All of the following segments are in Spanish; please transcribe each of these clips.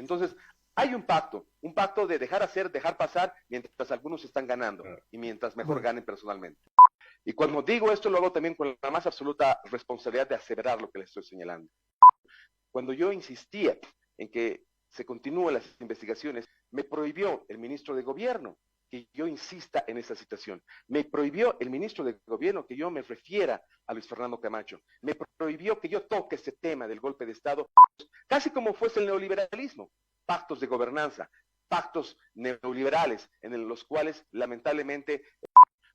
Entonces, hay un pacto de dejar hacer, dejar pasar, mientras algunos están ganando y mientras mejor ganen personalmente. Y cuando digo esto, lo hago también con la más absoluta responsabilidad de aseverar lo que les estoy señalando. Cuando yo insistía en que se continúen las investigaciones, me prohibió el ministro de Gobierno que yo insista en esa situación. Me prohibió el ministro de Gobierno que yo me refiera a Luis Fernando Camacho. Me prohibió que yo toque este tema del golpe de Estado, casi como fuese el neoliberalismo, pactos de gobernanza, pactos neoliberales en los cuales lamentablemente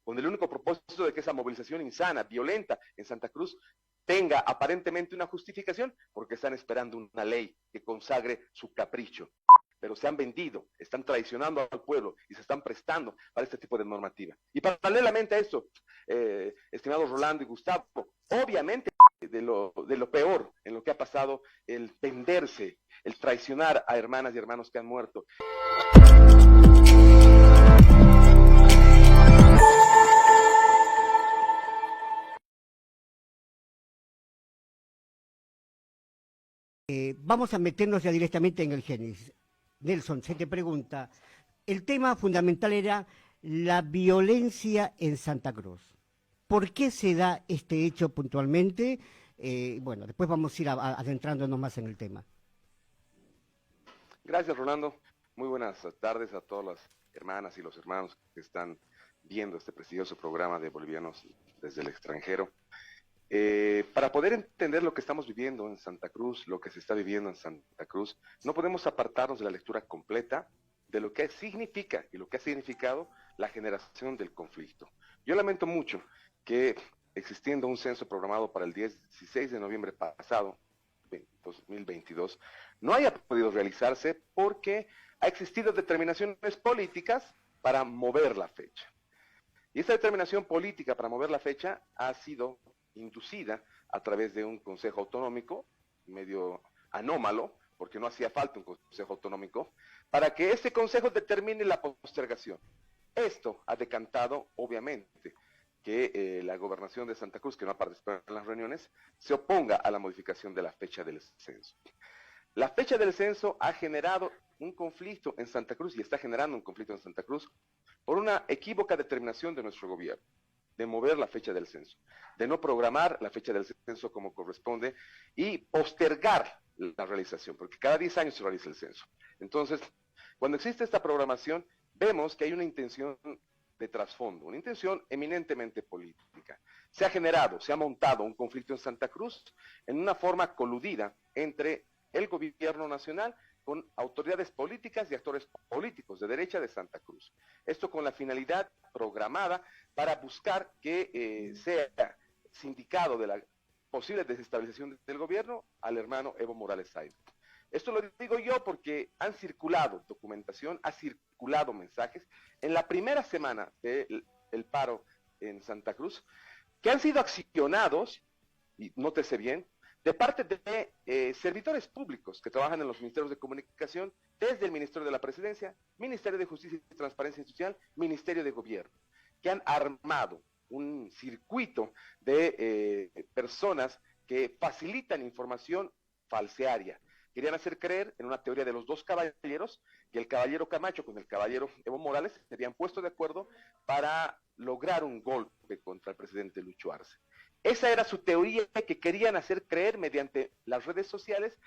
con el único propósito de que esa movilización insana, violenta en Santa Cruz tenga aparentemente una justificación, porque están esperando una ley que consagre su capricho. Pero se han vendido, están traicionando al pueblo y se están prestando para este tipo de normativa. Y paralelamente a esto, estimados Rolando y Gustavo, obviamente de lo peor en lo que ha pasado, el venderse, el traicionar a hermanas y hermanos que han muerto. Vamos a meternos ya directamente en el génesis. Nelson, se te pregunta, el tema fundamental era la violencia en Santa Cruz. ¿Por qué se da este hecho puntualmente? Bueno, después vamos a ir adentrándonos más en el tema. Gracias, Rolando. Muy buenas tardes a todas las hermanas y los hermanos que están viendo este prestigioso programa de bolivianos desde el extranjero. Para poder entender lo que estamos viviendo en Santa Cruz, lo que se está viviendo en Santa Cruz, no podemos apartarnos de la lectura completa de lo que significa y lo que ha significado la generación del conflicto. Yo lamento mucho que existiendo un censo programado para el 16 de noviembre pasado, 2022, no haya podido realizarse porque ha existido determinaciones políticas para mover la fecha. Y esta determinación política para mover la fecha ha sido inducida a través de un consejo autonómico medio anómalo, porque no hacía falta un consejo autonómico, para que este consejo determine la postergación. Esto ha decantado, obviamente, que la gobernación de Santa Cruz, que no ha participado en las reuniones, se oponga a la modificación de la fecha del censo. La fecha del censo ha generado un conflicto en Santa Cruz y está generando un conflicto en Santa Cruz por una equívoca determinación de nuestro gobierno de mover la fecha del censo, de no programar la fecha del censo como corresponde y postergar la realización, porque cada 10 años se realiza el censo. Entonces, cuando existe esta programación, vemos que hay una intención de trasfondo, una intención eminentemente política. Se ha generado, se ha montado un conflicto en Santa Cruz en una forma coludida entre el gobierno nacional con autoridades políticas y actores políticos de derecha de Santa Cruz. Esto con la finalidad programada para buscar que sea sindicado de la posible desestabilización del gobierno al hermano Evo Morales Said. Esto lo digo yo porque han circulado documentación, ha circulado mensajes en la primera semana del paro en Santa Cruz, que han sido accionados, y nótese bien, de parte de servidores públicos que trabajan en los ministerios de comunicación, desde el Ministerio de la Presidencia, Ministerio de Justicia y Transparencia Institucional, Ministerio de Gobierno, que han armado un circuito de personas que facilitan información falsearia. Querían hacer creer en una teoría de los dos caballeros, que el caballero Camacho con el caballero Evo Morales se habían puesto de acuerdo para lograr un golpe contra el presidente Lucho Arce. Esa era su teoría que querían hacer creer mediante las redes sociales,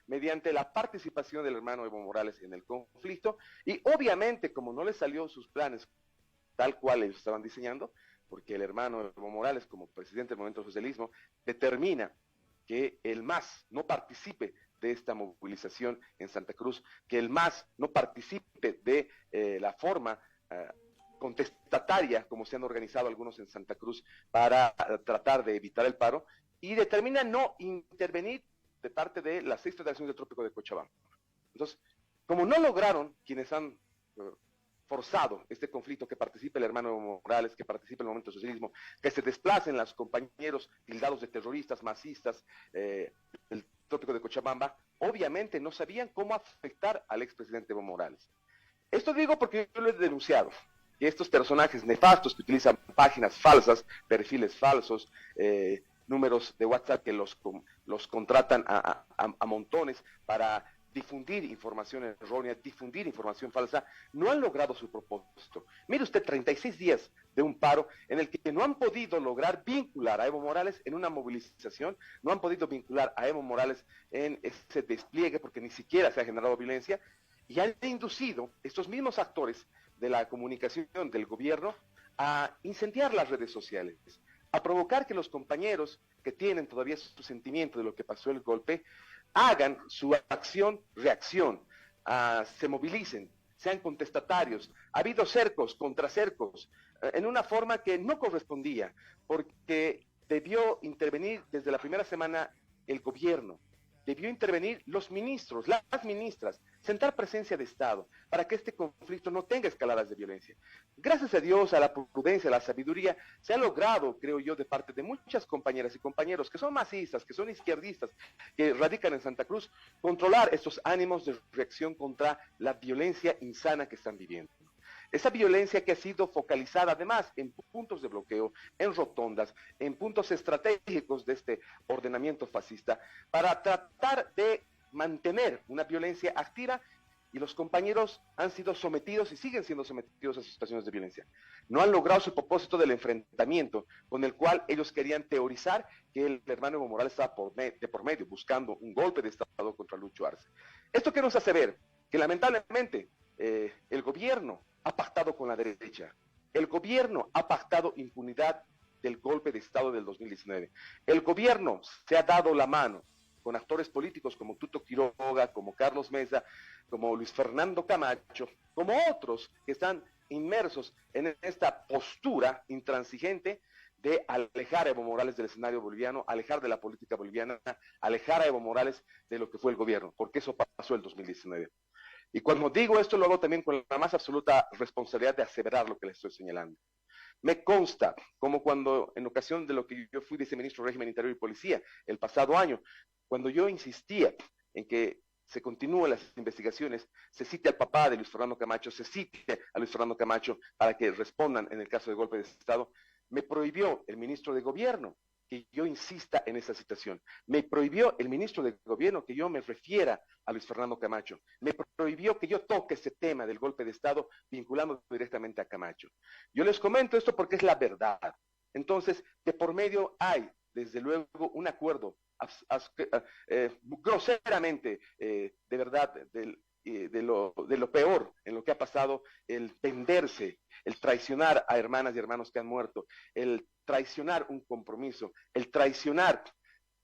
mediante la participación del hermano Evo Morales en el conflicto, y obviamente como no les salió sus planes tal cual ellos estaban diseñando, porque el hermano Evo Morales como presidente del movimiento del socialismo determina que el MAS no participe de esta movilización en Santa Cruz, que el MAS no participe de la forma contestataria, como se han organizado algunos en Santa Cruz, para tratar de evitar el paro, y determina no intervenir de parte de las 6 federaciones del Trópico de Cochabamba. Entonces, como no lograron quienes han forzado este conflicto, que participe el hermano Evo Morales, que participe el movimiento del socialismo, que se desplacen los compañeros tildados de terroristas, masistas, del Trópico de Cochabamba, obviamente no sabían cómo afectar al expresidente Evo Morales. Esto digo porque yo lo he denunciado, que estos personajes nefastos que utilizan páginas falsas, perfiles falsos, números de WhatsApp que los contratan a montones para difundir información errónea, difundir información falsa, no han logrado su propósito. Mire usted, 36 días de un paro en el que no han podido lograr vincular a Evo Morales en una movilización, no han podido vincular a Evo Morales en ese despliegue porque ni siquiera se ha generado violencia, y han inducido estos mismos actores de la comunicación del gobierno a incendiar las redes sociales, a provocar que los compañeros que tienen todavía su sentimiento de lo que pasó el golpe, hagan su acción-reacción, se movilicen, sean contestatarios. Ha habido cercos, contracercos, en una forma que no correspondía, porque debió intervenir desde la primera semana el gobierno, debió intervenir los ministros, las ministras, sentar presencia de Estado para que este conflicto no tenga escaladas de violencia. Gracias a Dios, a la prudencia, a la sabiduría, se ha logrado, creo yo, de parte de muchas compañeras y compañeros que son masistas, que son izquierdistas, que radican en Santa Cruz, controlar estos ánimos de reacción contra la violencia insana que están viviendo. Esa violencia que ha sido focalizada además en puntos de bloqueo, en rotondas, en puntos estratégicos de este ordenamiento fascista, para tratar de mantener una violencia activa, y los compañeros han sido sometidos y siguen siendo sometidos a situaciones de violencia. No han logrado su propósito del enfrentamiento con el cual ellos querían teorizar que el hermano Evo Morales estaba de por medio, buscando un golpe de Estado contra Lucho Arce. ¿Esto qué nos hace ver? Que lamentablemente el gobierno ha pactado con la derecha. El gobierno ha pactado impunidad del golpe de Estado del 2019. El gobierno se ha dado la mano con actores políticos como Tuto Quiroga, como Carlos Mesa, como Luis Fernando Camacho, como otros que están inmersos en esta postura intransigente de alejar a Evo Morales del escenario boliviano, alejar de la política boliviana, alejar a Evo Morales de lo que fue el gobierno, porque eso pasó el 2019. Y cuando digo esto, lo hago también con la más absoluta responsabilidad de aseverar lo que les estoy señalando. Me consta, como cuando en ocasión de lo que yo fui viceministro de Régimen Interior y Policía el pasado año, cuando yo insistía en que se continúen las investigaciones, se cite al papá de Luis Fernando Camacho, se cite a Luis Fernando Camacho para que respondan en el caso de golpe de Estado, me prohibió el ministro de Gobierno que yo insista en esa situación. Me prohibió el ministro de Gobierno que yo me refiera a Luis Fernando Camacho. Me prohibió que yo toque ese tema del golpe de Estado vinculando directamente a Camacho. Yo les comento esto porque es la verdad. Entonces, de por medio hay, desde luego, un acuerdo groseramente, de verdad, de lo peor en lo que ha pasado, el venderse, el traicionar a hermanas y hermanos que han muerto, el traicionar un compromiso, el traicionar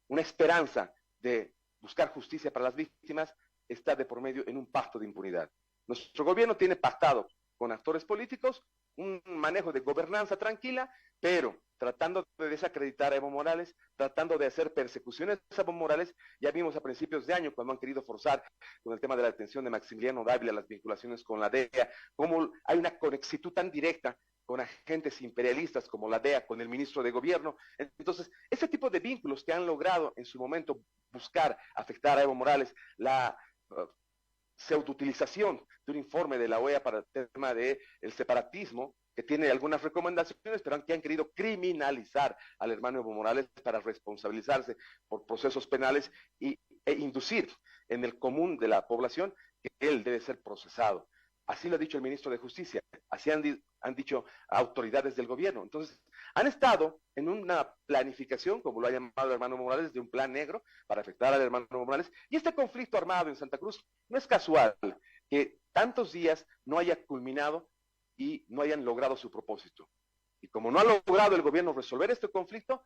una esperanza de buscar justicia para las víctimas, está de por medio en un pacto de impunidad. Nuestro gobierno tiene pactado con actores políticos un manejo de gobernanza tranquila, pero tratando de desacreditar a Evo Morales, tratando de hacer persecuciones a Evo Morales. Ya vimos a principios de año cuando han querido forzar con el tema de la detención de Maximiliano Dávila, las vinculaciones con la DEA, cómo hay una conexión tan directa con agentes imperialistas como la DEA, con el ministro de Gobierno. Entonces, ese tipo de vínculos que han logrado en su momento buscar afectar a Evo Morales, la pseudoutilización de un informe de la OEA para el tema del separatismo, que tiene algunas recomendaciones, pero que han querido criminalizar al hermano Evo Morales para responsabilizarse por procesos penales e inducir en el común de la población que él debe ser procesado. Así lo ha dicho el ministro de Justicia, así han dicho autoridades del gobierno. Entonces, han estado en una planificación, como lo ha llamado el hermano Morales, de un plan negro para afectar al hermano Morales. Y este conflicto armado en Santa Cruz no es casual que tantos días no haya culminado y no hayan logrado su propósito. Y como no ha logrado el gobierno resolver este conflicto,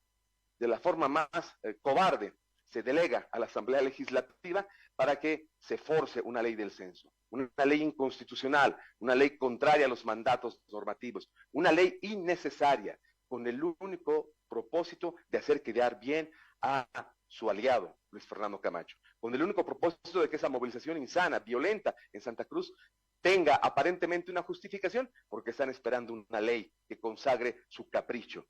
de la forma más cobarde, se delega a la Asamblea Legislativa para que se force una ley del censo, una ley inconstitucional, una ley contraria a los mandatos normativos, una ley innecesaria, con el único propósito de hacer quedar bien a su aliado, Luis Fernando Camacho, con el único propósito de que esa movilización insana, violenta en Santa Cruz tenga aparentemente una justificación, porque están esperando una ley que consagre su capricho.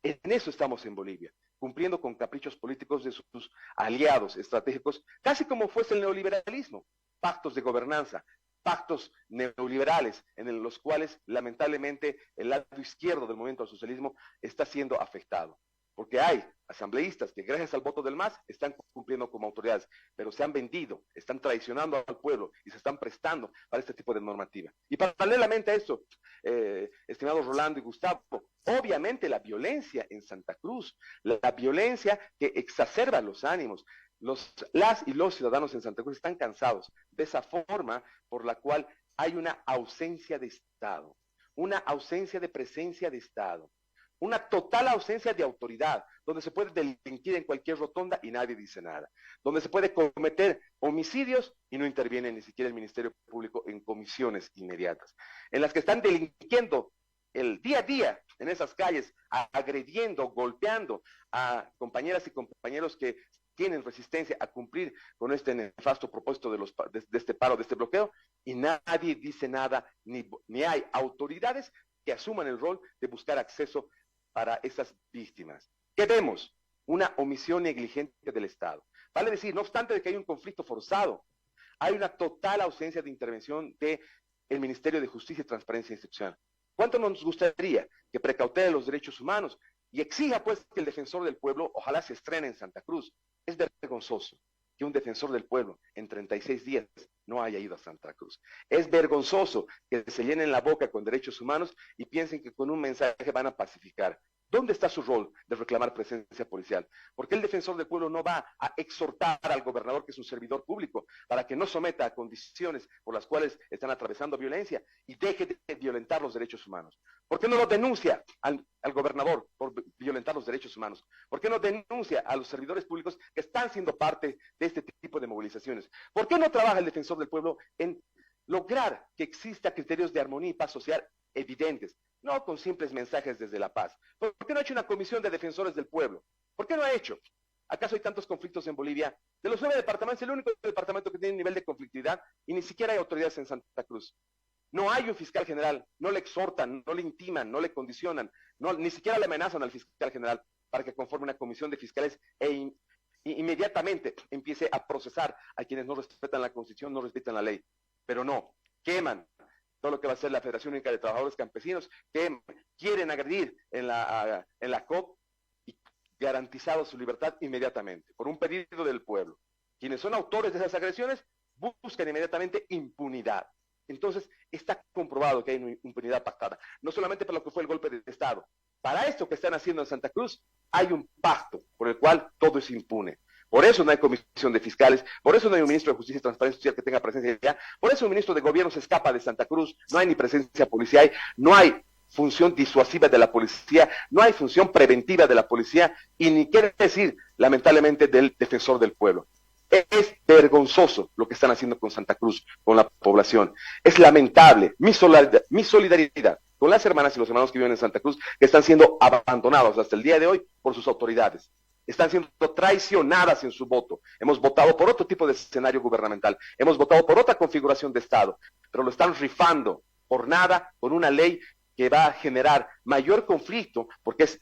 En eso estamos en Bolivia, cumpliendo con caprichos políticos de sus aliados estratégicos, casi como fuese el neoliberalismo, pactos de gobernanza, pactos neoliberales en los cuales lamentablemente el lado izquierdo del movimiento del socialismo está siendo afectado, porque hay asambleístas que gracias al voto del MAS están cumpliendo como autoridades, pero se han vendido, están traicionando al pueblo y se están prestando para este tipo de normativa. Y paralelamente a esto, estimados Rolando y Gustavo, obviamente la violencia en Santa Cruz, la violencia que exacerba los ánimos, las y los ciudadanos en Santa Cruz están cansados de esa forma por la cual hay una ausencia de Estado, una ausencia de presencia de Estado, una total ausencia de autoridad, donde se puede delinquir en cualquier rotonda y nadie dice nada, donde se puede cometer homicidios y no interviene ni siquiera el Ministerio Público en comisiones inmediatas, en las que están delinquiendo el día a día en esas calles, agrediendo, golpeando a compañeras y compañeros que tienen resistencia a cumplir con este nefasto propósito de este paro, de este bloqueo, y nadie dice nada, ni hay autoridades que asuman el rol de buscar acceso para esas víctimas. ¿Qué vemos? Una omisión negligente del Estado. Vale decir, no obstante de que hay un conflicto forzado, hay una total ausencia de intervención del Ministerio de Justicia y Transparencia Institucional. ¿Cuánto nos gustaría que precautele los derechos humanos y exija pues que el defensor del pueblo ojalá se estrene en Santa Cruz? Es vergonzoso que un defensor del pueblo en 36 días no haya ido a Santa Cruz. Es vergonzoso que se llenen la boca con derechos humanos y piensen que con un mensaje van a pacificar. ¿Dónde está su rol de reclamar presencia policial? Porque el defensor del pueblo no va a exhortar al gobernador, que es un servidor público, para que no someta a condiciones por las cuales están atravesando violencia y deje de violentar los derechos humanos. ¿Por qué no lo denuncia al gobernador por violentar los derechos humanos? ¿Por qué no denuncia a los servidores públicos que están siendo parte de este tipo de movilizaciones? ¿Por qué no trabaja el defensor del pueblo en lograr que exista criterios de armonía y paz social evidentes, no con simples mensajes desde la paz? ¿Por qué no ha hecho una comisión de defensores del pueblo? ¿Por qué no ha hecho? ¿Acaso hay tantos conflictos en Bolivia? De los 9 departamentos, el único departamento que tiene nivel de conflictividad y ni siquiera hay autoridades en Santa Cruz. No hay un fiscal general, no le exhortan, no le intiman, no le condicionan, ni siquiera le amenazan al fiscal general para que conforme una comisión de fiscales inmediatamente empiece a procesar a quienes no respetan la Constitución, no respetan la ley. Pero no, queman todo lo que va a ser la Federación Única de Trabajadores Campesinos, que quieren agredir en la COP y garantizado su libertad inmediatamente, por un pedido del pueblo. Quienes son autores de esas agresiones buscan inmediatamente impunidad. Entonces, está comprobado que hay una impunidad pactada, no solamente para lo que fue el golpe de Estado. Para esto que están haciendo en Santa Cruz, hay un pacto por el cual todo es impune. Por eso no hay comisión de fiscales, por eso no hay un ministro de Justicia y Transparencia Social que tenga presencia allá, por eso un ministro de Gobierno se escapa de Santa Cruz, no hay ni presencia policial, no hay función disuasiva de la policía, no hay función preventiva de la policía, y ni quiere decir, lamentablemente, del defensor del pueblo. Es vergonzoso lo que están haciendo con Santa Cruz, con la población. Es lamentable. Mi solidaridad con las hermanas y los hermanos que viven en Santa Cruz, que están siendo abandonados hasta el día de hoy por sus autoridades. Están siendo traicionadas en su voto. Hemos votado por otro tipo de escenario gubernamental. Hemos votado por otra configuración de Estado, pero lo están rifando por nada con una ley que va a generar mayor conflicto, porque es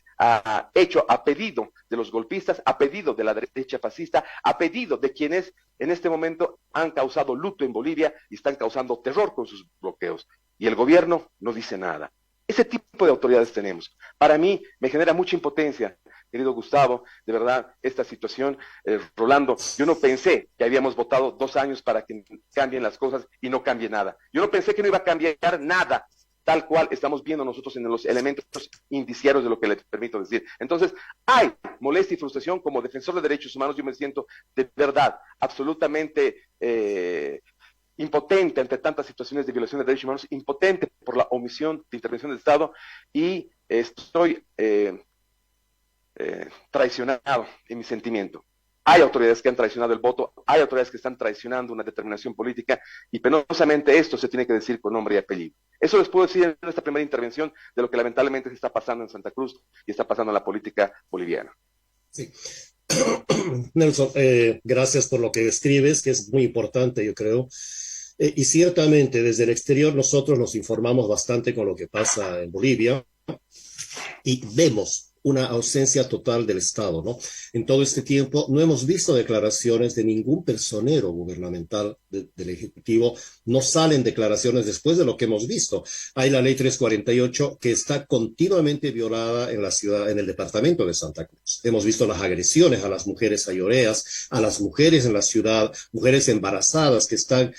hecho a pedido de los golpistas, a pedido de la derecha fascista, a pedido de quienes en este momento han causado luto en Bolivia y están causando terror con sus bloqueos. Y el gobierno no dice nada. Ese tipo de autoridades tenemos. Para mí me genera mucha impotencia, querido Gustavo, de verdad, esta situación. Rolando, yo no pensé que habíamos votado 2 años para que cambien las cosas y no cambie nada. Yo no pensé que no iba a cambiar nada, tal cual estamos viendo nosotros en los elementos indiciarios de lo que les permito decir. Entonces, hay molestia y frustración. Como defensor de derechos humanos, yo me siento de verdad absolutamente impotente ante tantas situaciones de violación de derechos humanos, impotente por la omisión de intervención del Estado, y estoy traicionado en mi sentimiento. Hay autoridades que han traicionado el voto, hay autoridades que están traicionando una determinación política, y penosamente esto se tiene que decir con nombre y apellido. Eso les puedo decir en esta primera intervención de lo que lamentablemente se está pasando en Santa Cruz y está pasando en la política boliviana. Sí. Nelson, gracias por lo que escribes, que es muy importante, yo creo. Y ciertamente desde el exterior nosotros nos informamos bastante con lo que pasa en Bolivia y vemos una ausencia total del Estado, ¿no? En todo este tiempo no hemos visto declaraciones de ningún personero gubernamental del Ejecutivo, no salen declaraciones después de lo que hemos visto. Hay la ley 348 que está continuamente violada en la ciudad, en el departamento de Santa Cruz. Hemos visto las agresiones a las mujeres ayoreas, a las mujeres en la ciudad, mujeres embarazadas que están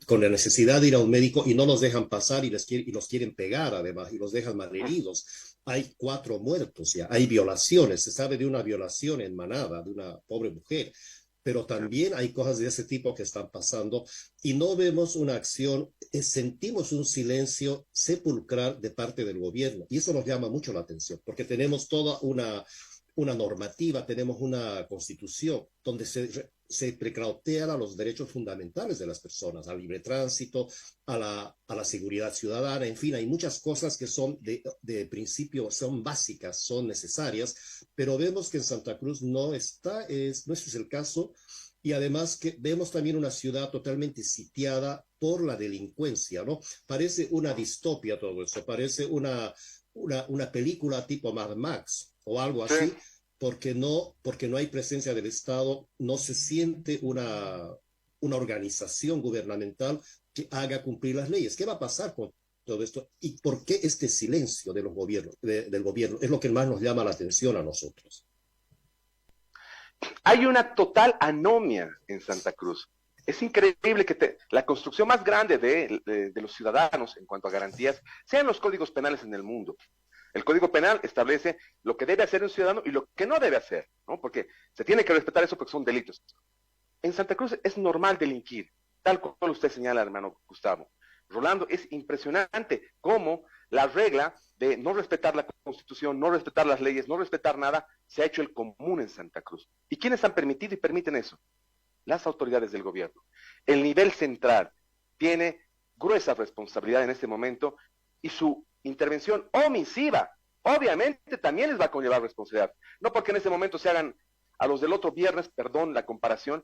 con la necesidad de ir a un médico y no los dejan pasar y los quieren pegar además y los dejan malheridos. Hay 4 muertos ya, hay violaciones, se sabe de una violación en Manaba, de una pobre mujer, pero también hay cosas de ese tipo que están pasando y no vemos una acción, sentimos un silencio sepulcral de parte del gobierno y eso nos llama mucho la atención porque tenemos toda una normativa, tenemos una constitución donde se precautelan los derechos fundamentales de las personas, al libre tránsito, a la seguridad ciudadana, en fin, hay muchas cosas que son de principio, son básicas, son necesarias, pero vemos que en Santa Cruz no está, no es el caso, y además que vemos también una ciudad totalmente sitiada por la delincuencia, ¿no? Parece una distopia todo eso, parece una película tipo Mad Max o algo así, porque no hay presencia del Estado, no se siente una organización gubernamental que haga cumplir las leyes. ¿Qué va a pasar con todo esto? ¿Y por qué este silencio de los gobiernos, del gobierno? Es lo que más nos llama la atención a nosotros. Hay una total anomia en Santa Cruz. Es increíble que la construcción más grande de los ciudadanos en cuanto a garantías sean los códigos penales en el mundo. El Código Penal establece lo que debe hacer un ciudadano y lo que no debe hacer, ¿no? Porque se tiene que respetar eso porque son delitos. En Santa Cruz es normal delinquir, tal como usted señala, hermano Gustavo. Rolando, es impresionante cómo la regla de no respetar la Constitución, no respetar las leyes, no respetar nada, se ha hecho el común en Santa Cruz. ¿Y quiénes han permitido y permiten eso? Las autoridades del gobierno. El nivel central tiene gruesa responsabilidad en este momento y su intervención omisiva, obviamente también les va a conllevar responsabilidad. No porque en este momento se hagan a los del otro viernes, perdón la comparación,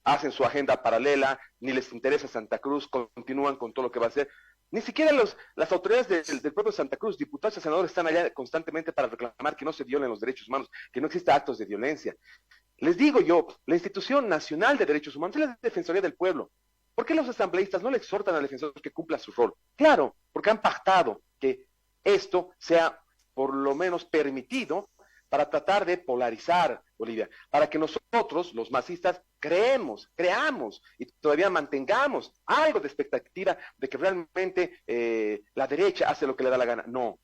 hacen su agenda paralela, ni les interesa Santa Cruz, continúan con todo lo que va a hacer. Ni siquiera las autoridades del pueblo de Santa Cruz, diputados y senadores, están allá constantemente para reclamar que no se violen los derechos humanos, que no exista actos de violencia. Les digo yo, la Institución Nacional de Derechos Humanos es la Defensoría del Pueblo. ¿Por qué los asambleístas no le exhortan al defensor que cumpla su rol? Claro, porque han pactado que esto sea por lo menos permitido para tratar de polarizar Bolivia, para que nosotros, los masistas, creamos y todavía mantengamos algo de expectativa de que realmente la derecha hace lo que le da la gana. No,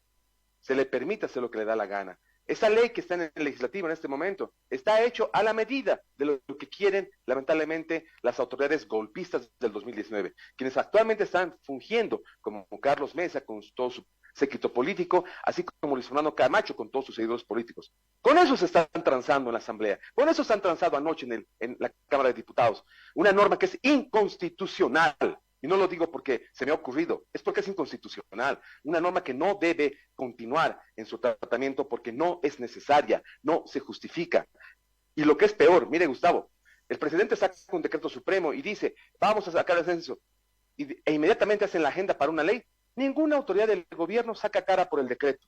se le permite hacer lo que le da la gana. Esa ley que está en el legislativo en este momento está hecho a la medida de lo que quieren, lamentablemente, las autoridades golpistas del 2019, quienes actualmente están fungiendo como Carlos Mesa con todo su séquito político, así como Luis Fernando Camacho con todos sus seguidores políticos. Con eso se están transando en la Asamblea, con eso se han transado anoche en la Cámara de Diputados, una norma que es inconstitucional. Y no lo digo porque se me ha ocurrido, es porque es inconstitucional. Una norma que no debe continuar en su tratamiento porque no es necesaria, no se justifica. Y lo que es peor, mire Gustavo, el presidente saca un decreto supremo y dice, vamos a sacar el censo, e inmediatamente hacen la agenda para una ley. Ninguna autoridad del gobierno saca cara por el decreto.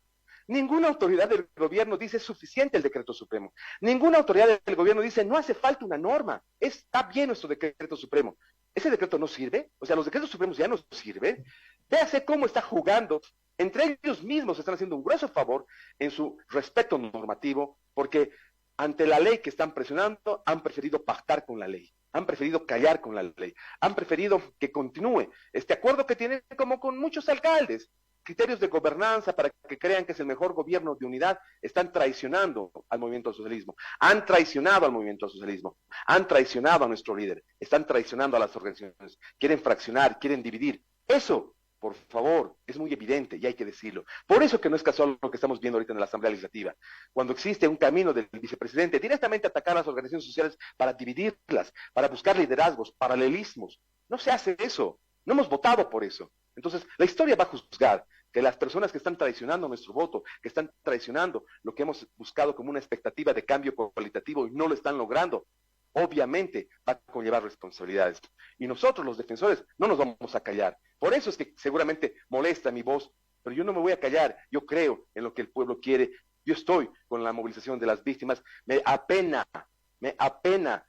Ninguna autoridad del gobierno dice es suficiente el decreto supremo. Ninguna autoridad del gobierno dice no hace falta una norma. Está bien nuestro decreto supremo. ¿Ese decreto no sirve? O sea, los decretos supremos ya no sirven. Véase cómo está jugando. Entre ellos mismos están haciendo un grueso favor en su respeto normativo, porque ante la ley que están presionando, han preferido pactar con la ley. Han preferido callar con la ley. Han preferido que continúe este acuerdo que tienen como con muchos alcaldes. Criterios de gobernanza para que crean que es el mejor gobierno de unidad, están traicionando al movimiento al socialismo, han traicionado al movimiento al socialismo, han traicionado a nuestro líder, están traicionando a las organizaciones, quieren fraccionar, quieren dividir. Eso, por favor, es muy evidente y hay que decirlo. Por eso que no es casual lo que estamos viendo ahorita en la Asamblea Legislativa, cuando existe un camino del vicepresidente directamente atacar a las organizaciones sociales para dividirlas, para buscar liderazgos, paralelismos. No se hace eso, no hemos votado por eso. Entonces, la historia va a juzgar que las personas que están traicionando nuestro voto, que están traicionando lo que hemos buscado como una expectativa de cambio cualitativo y no lo están logrando, obviamente va a conllevar responsabilidades. Y nosotros, los defensores, no nos vamos a callar. Por eso es que seguramente molesta mi voz, pero yo no me voy a callar. Yo creo en lo que el pueblo quiere Yo estoy con la movilización de las víctimas. Me apena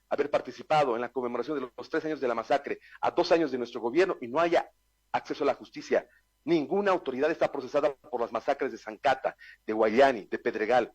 haber participado en la conmemoración de los 3 años de la masacre, a 2 años de nuestro gobierno y no haya acceso a la justicia. Ninguna autoridad está procesada por las masacres de Zancata, de Guayani, de Pedregal.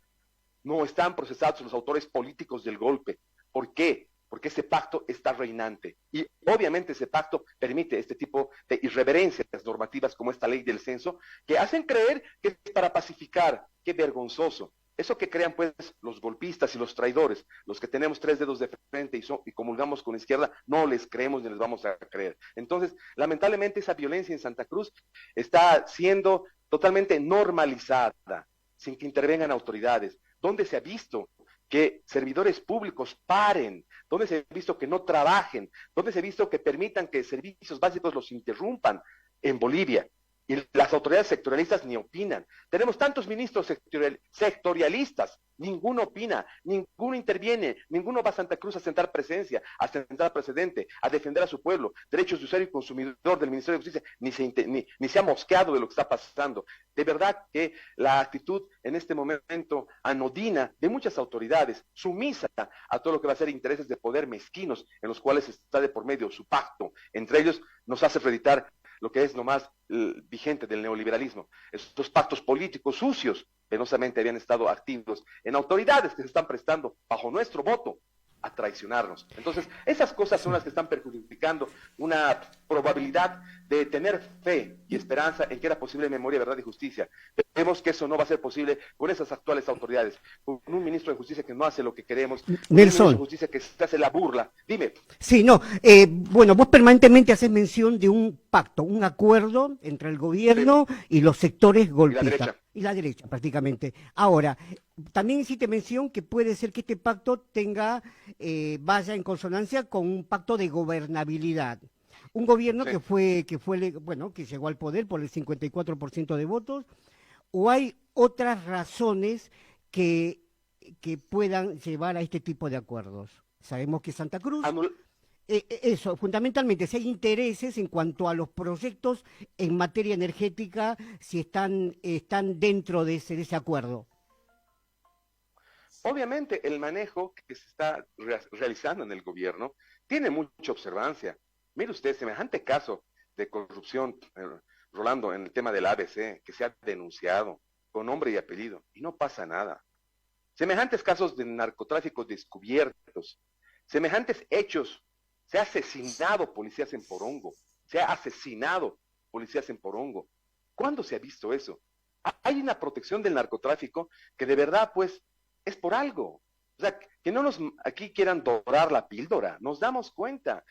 No están procesados los autores políticos del golpe. ¿Por qué? Porque ese pacto está reinante. Y obviamente ese pacto permite este tipo de irreverencias normativas como esta ley del censo, que hacen creer que es para pacificar. Qué vergonzoso. Eso que crean pues los golpistas y los traidores, los que tenemos 3 dedos de frente y comulgamos con la izquierda, no les creemos ni les vamos a creer. Entonces, lamentablemente esa violencia en Santa Cruz está siendo totalmente normalizada, sin que intervengan autoridades. ¿Dónde se ha visto que servidores públicos paren? ¿Dónde se ha visto que no trabajen? ¿Dónde se ha visto que permitan que servicios básicos los interrumpan? En Bolivia. Y las autoridades sectorialistas ni opinan. Tenemos tantos ministros sectorialistas, ninguno opina, ninguno interviene, ninguno va a Santa Cruz a sentar presencia, a sentar precedente, a defender a su pueblo, derechos de usuario y consumidor del Ministerio de Justicia, ni se ha mosqueado de lo que está pasando. De verdad que la actitud en este momento anodina de muchas autoridades, sumisa a todo lo que va a ser intereses de poder mezquinos, en los cuales está de por medio su pacto. Entre ellos nos hace reeditar lo que es nomás vigente del neoliberalismo. Estos pactos políticos sucios penosamente habían estado activos en autoridades que se están prestando bajo nuestro voto a traicionarnos. Entonces, esas cosas son las que están perjudicando una probabilidad de tener fe y esperanza en que era posible memoria, verdad y justicia. Vemos que eso no va a ser posible con esas actuales autoridades, con un ministro de justicia que no hace lo que queremos, con un ministro de justicia que se hace la burla. Dime. Sí, no, bueno, vos permanentemente haces mención de un pacto, un acuerdo entre el gobierno y los sectores golpistas. Y la derecha, prácticamente. Ahora, también hiciste mención que puede ser que este pacto vaya en consonancia con un pacto de gobernabilidad. Un gobierno que llegó al poder por el 54% de votos, o hay otras razones que puedan llevar a este tipo de acuerdos. Sabemos que Santa Cruz... Eso, fundamentalmente, si hay intereses en cuanto a los proyectos en materia energética, si están dentro de ese acuerdo. Obviamente, el manejo que se está realizando en el gobierno tiene mucha observancia. Mire usted, semejante caso de corrupción, Rolando, en el tema del ABC, que se ha denunciado con nombre y apellido, y no pasa nada. Semejantes casos de narcotráfico descubiertos, semejantes hechos. Se ha asesinado policías en Porongo. ¿Cuándo se ha visto eso? Hay una protección del narcotráfico que de verdad, pues, es por algo. O sea, que no nos aquí quieran dorar la píldora. Nos damos cuenta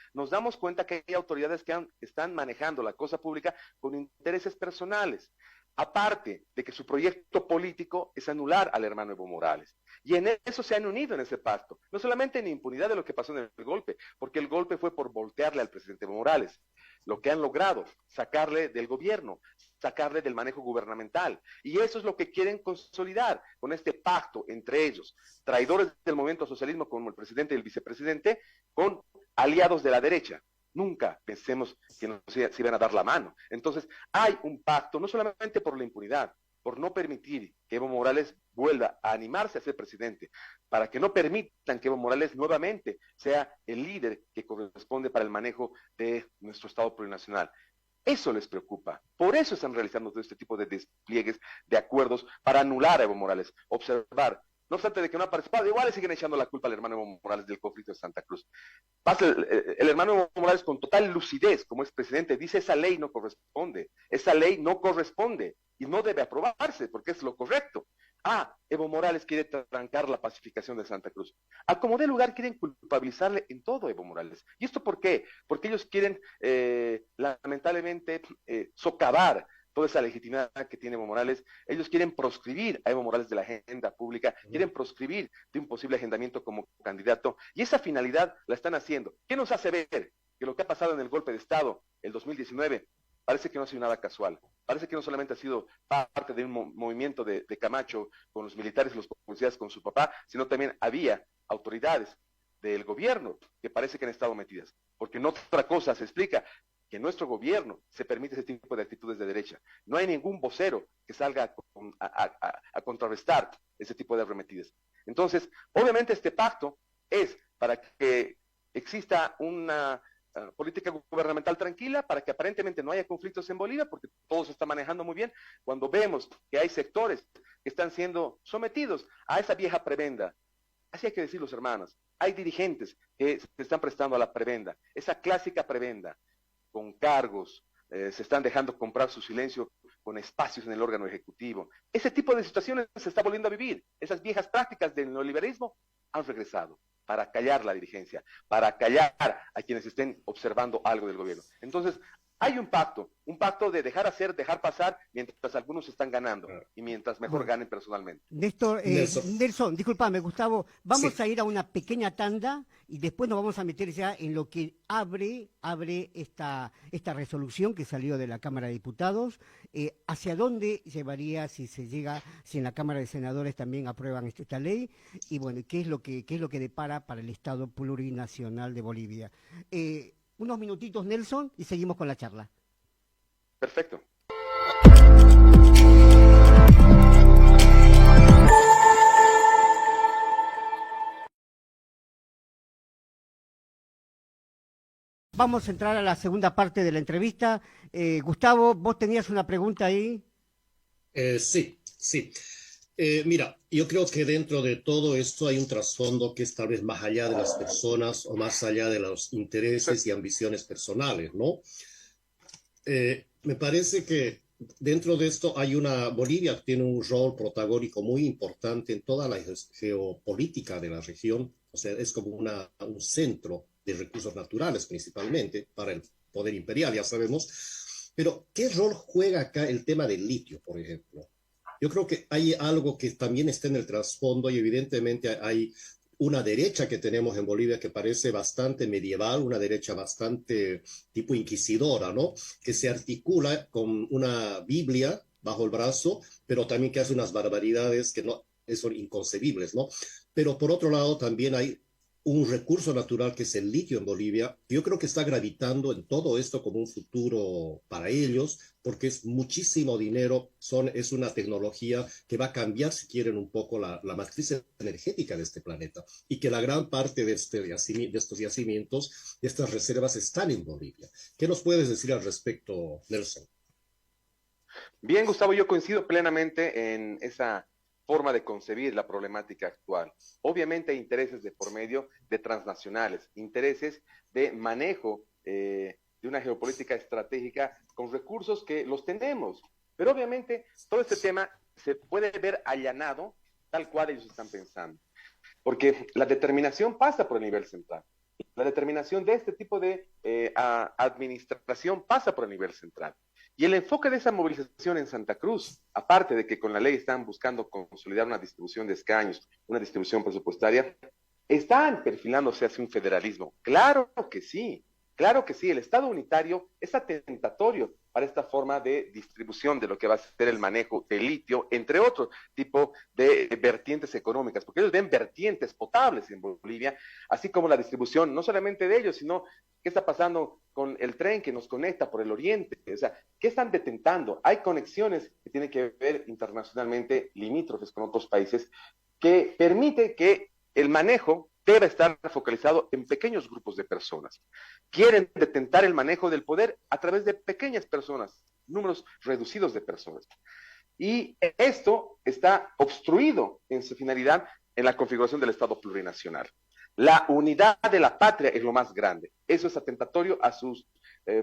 que hay autoridades que están manejando la cosa pública con intereses personales. Aparte de que su proyecto político es anular al hermano Evo Morales. Y en eso se han unido en ese pacto. No solamente en impunidad de lo que pasó en el golpe, porque el golpe fue por voltearle al presidente Evo Morales. Lo que han logrado, sacarle del gobierno, sacarle del manejo gubernamental. Y eso es lo que quieren consolidar con este pacto entre ellos. Traidores del movimiento socialismo como el presidente y el vicepresidente, con aliados de la derecha. Nunca pensemos que nos iban a dar la mano. Entonces, hay un pacto, no solamente por la impunidad, por no permitir que Evo Morales vuelva a animarse a ser presidente, para que no permitan que Evo Morales nuevamente sea el líder que corresponde para el manejo de nuestro Estado plurinacional. Eso les preocupa. Por eso están realizando todo este tipo de despliegues, de acuerdos, para anular a Evo Morales. Observar. No obstante de que no ha participado, igual le siguen echando la culpa al hermano Evo Morales del conflicto de Santa Cruz. Pasa el hermano Evo Morales con total lucidez, como es presidente, dice esa ley no corresponde y no debe aprobarse porque es lo correcto. Evo Morales quiere trancar la pacificación de Santa Cruz. A como dé lugar quieren culpabilizarle en todo a Evo Morales. ¿Y esto por qué? Porque ellos quieren lamentablemente socavar toda esa legitimidad que tiene Evo Morales. Ellos quieren proscribir a Evo Morales de la agenda pública, quieren proscribir de un posible agendamiento como candidato, y esa finalidad la están haciendo. ¿Qué nos hace ver? Que lo que ha pasado en el golpe de Estado, el 2019, parece que no ha sido nada casual. Parece que no solamente ha sido parte de un movimiento de Camacho con los militares y los policías con su papá, sino también había autoridades del gobierno que parece que han estado metidas. Porque en otra cosa se explica que en nuestro gobierno se permite ese tipo de actitudes de derecha. No hay ningún vocero que salga a contrarrestar ese tipo de arremetidas. Entonces, obviamente este pacto es para que exista una política gubernamental tranquila, para que aparentemente no haya conflictos en Bolivia, porque todo se está manejando muy bien. Cuando vemos que hay sectores que están siendo sometidos a esa vieja prebenda, así hay que decir los hermanos, hay dirigentes que se están prestando a la prebenda, esa clásica prebenda, con cargos, se están dejando comprar su silencio con espacios en el órgano ejecutivo. Ese tipo de situaciones se está volviendo a vivir. Esas viejas prácticas del neoliberalismo han regresado para callar la dirigencia, para callar a quienes estén observando algo del gobierno. Entonces, hay un pacto de dejar hacer, dejar pasar, mientras algunos están ganando y mientras mejor ganen personalmente. Néstor, Nelson, discúlpame, Gustavo, vamos Sí. a ir a una pequeña tanda y después nos vamos a meter ya en lo que abre esta resolución que salió de la Cámara de Diputados. ¿Hacia dónde llevaría si en la Cámara de Senadores también aprueban esta ley? Y bueno, qué es lo que depara para el Estado plurinacional de Bolivia? Unos minutitos, Nelson, y seguimos con la charla. Perfecto. Vamos a entrar a la segunda parte de la entrevista. Gustavo, vos tenías una pregunta ahí. Sí, sí. Mira, yo creo que dentro de todo esto hay un trasfondo que es tal vez más allá de las personas o más allá de los intereses y ambiciones personales, ¿no? Me parece que dentro de esto Bolivia tiene un rol protagónico muy importante en toda la geopolítica de la región, o sea, es como un centro de recursos naturales principalmente para el poder imperial, ya sabemos, pero ¿qué rol juega acá el tema del litio, por ejemplo? Yo creo que hay algo que también está en el trasfondo y evidentemente hay una derecha que tenemos en Bolivia que parece bastante medieval, una derecha bastante tipo inquisidora, ¿no? Que se articula con una Biblia bajo el brazo, pero también que hace unas barbaridades que no son inconcebibles, ¿no? Pero por otro lado también hay un recurso natural que es el litio en Bolivia. Yo creo que está gravitando en todo esto como un futuro para ellos, porque es muchísimo dinero, es una tecnología que va a cambiar, si quieren, un poco la matriz energética de este planeta, y que la gran parte de estos yacimientos, de estas reservas, están en Bolivia. ¿Qué nos puedes decir al respecto, Nelson? Bien, Gustavo, yo coincido plenamente en esa forma de concebir la problemática actual. Obviamente hay intereses de por medio de transnacionales, intereses de manejo de una geopolítica estratégica con recursos que los tenemos. Pero obviamente todo este tema se puede ver allanado tal cual ellos están pensando. Porque la determinación pasa por el nivel central. La determinación de este tipo de administración pasa por el nivel central. Y el enfoque de esa movilización en Santa Cruz, aparte de que con la ley están buscando consolidar una distribución de escaños, una distribución presupuestaria, están perfilándose hacia un federalismo. Claro que sí, el Estado unitario es atentatorio para esta forma de distribución de lo que va a ser el manejo del litio, entre otros tipo de vertientes económicas, porque ellos ven vertientes potables en Bolivia, así como la distribución, no solamente de ellos, sino qué está pasando con el tren que nos conecta por el oriente, o sea, ¿qué están detentando? Hay conexiones que tienen que ver internacionalmente, limítrofes con otros países, que permite que el manejo debe estar focalizado en pequeños grupos de personas. Quieren detentar el manejo del poder a través de pequeñas personas, números reducidos de personas. Y esto está obstruido en su finalidad en la configuración del Estado plurinacional. La unidad de la patria es lo más grande. Eso es atentatorio a sus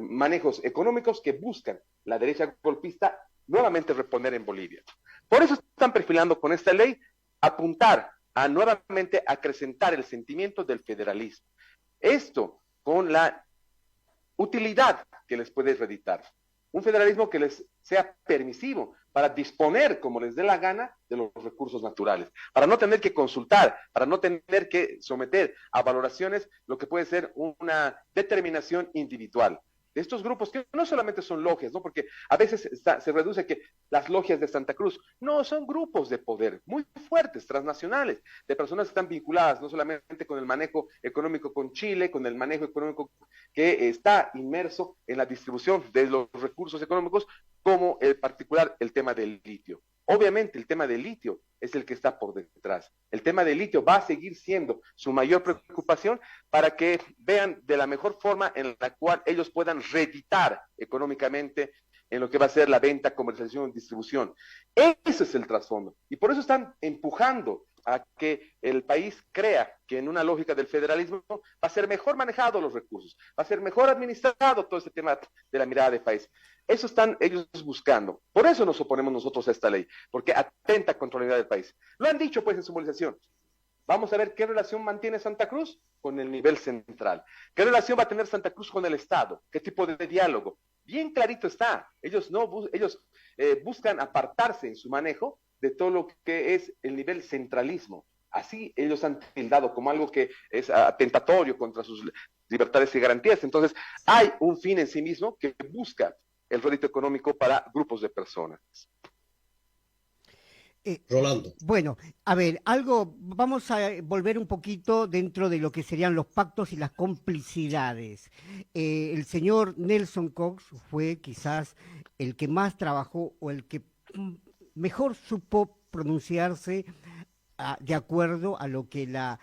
manejos económicos que buscan la derecha golpista nuevamente reponer en Bolivia. Por eso están perfilando con esta ley apuntar a nuevamente acrecentar el sentimiento del federalismo. Esto con la utilidad que les puede reeditar. Un federalismo que les sea permisivo para disponer como les dé la gana de los recursos naturales, para no tener que consultar, para no tener que someter a valoraciones lo que puede ser una determinación individual. de estos grupos que no solamente son logias, ¿no? Porque a veces se reduce que las logias de Santa Cruz, no, son grupos de poder muy fuertes, transnacionales, de personas que están vinculadas no solamente con el manejo económico con Chile, con el manejo económico que está inmerso en la distribución de los recursos económicos, como en particular el tema del litio. Obviamente el tema del litio es el que está por detrás. El tema del litio va a seguir siendo su mayor preocupación para que vean de la mejor forma en la cual ellos puedan reeditar económicamente en lo que va a ser la venta, comercialización y distribución. Ese es el trasfondo. Y por eso están empujando a que el país crea que en una lógica del federalismo va a ser mejor manejado los recursos, va a ser mejor administrado todo este tema de la mirada de país. Eso están ellos buscando. Por eso nos oponemos nosotros a esta ley, porque atenta contra la unidad del país. Lo han dicho pues en su movilización. Vamos a ver qué relación mantiene Santa Cruz con el nivel central. ¿Qué relación va a tener Santa Cruz con el Estado? ¿Qué tipo de diálogo? Bien clarito está. Ellos buscan apartarse en su manejo de todo lo que es el nivel centralismo. Así ellos han tildado como algo que es atentatorio contra sus libertades y garantías. Entonces, hay un fin en sí mismo que busca el rédito económico para grupos de personas. Rolando. Bueno, a ver, vamos a volver un poquito dentro de lo que serían los pactos y las complicidades. El señor Nelson Cox fue quizás el que más trabajó o el que mejor supo pronunciarse de acuerdo a lo que la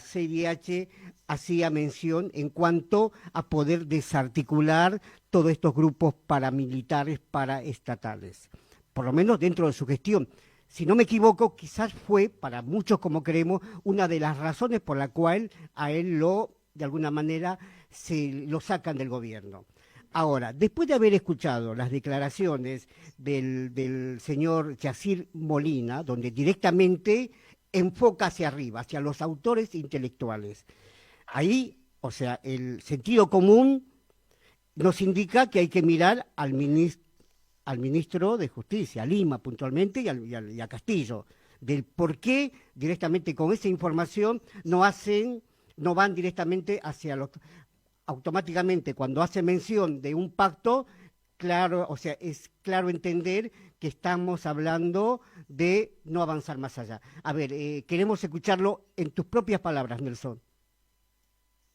CIDH hacía mención en cuanto a poder desarticular todos estos grupos paramilitares paraestatales, por lo menos dentro de su gestión. Si no me equivoco, quizás fue, para muchos como creemos, una de las razones por la cual a él de alguna manera, lo sacan del gobierno. Ahora, después de haber escuchado las declaraciones del señor Yacir Molina, donde directamente enfoca hacia arriba, hacia los autores intelectuales, ahí, o sea, el sentido común nos indica que hay que mirar al ministro de Justicia, a Lima puntualmente y a Castillo, del por qué directamente con esa información no van directamente automáticamente cuando hace mención de un pacto, claro, o sea, es claro entender que estamos hablando de no avanzar más allá. A ver, queremos escucharlo en tus propias palabras, Nelson.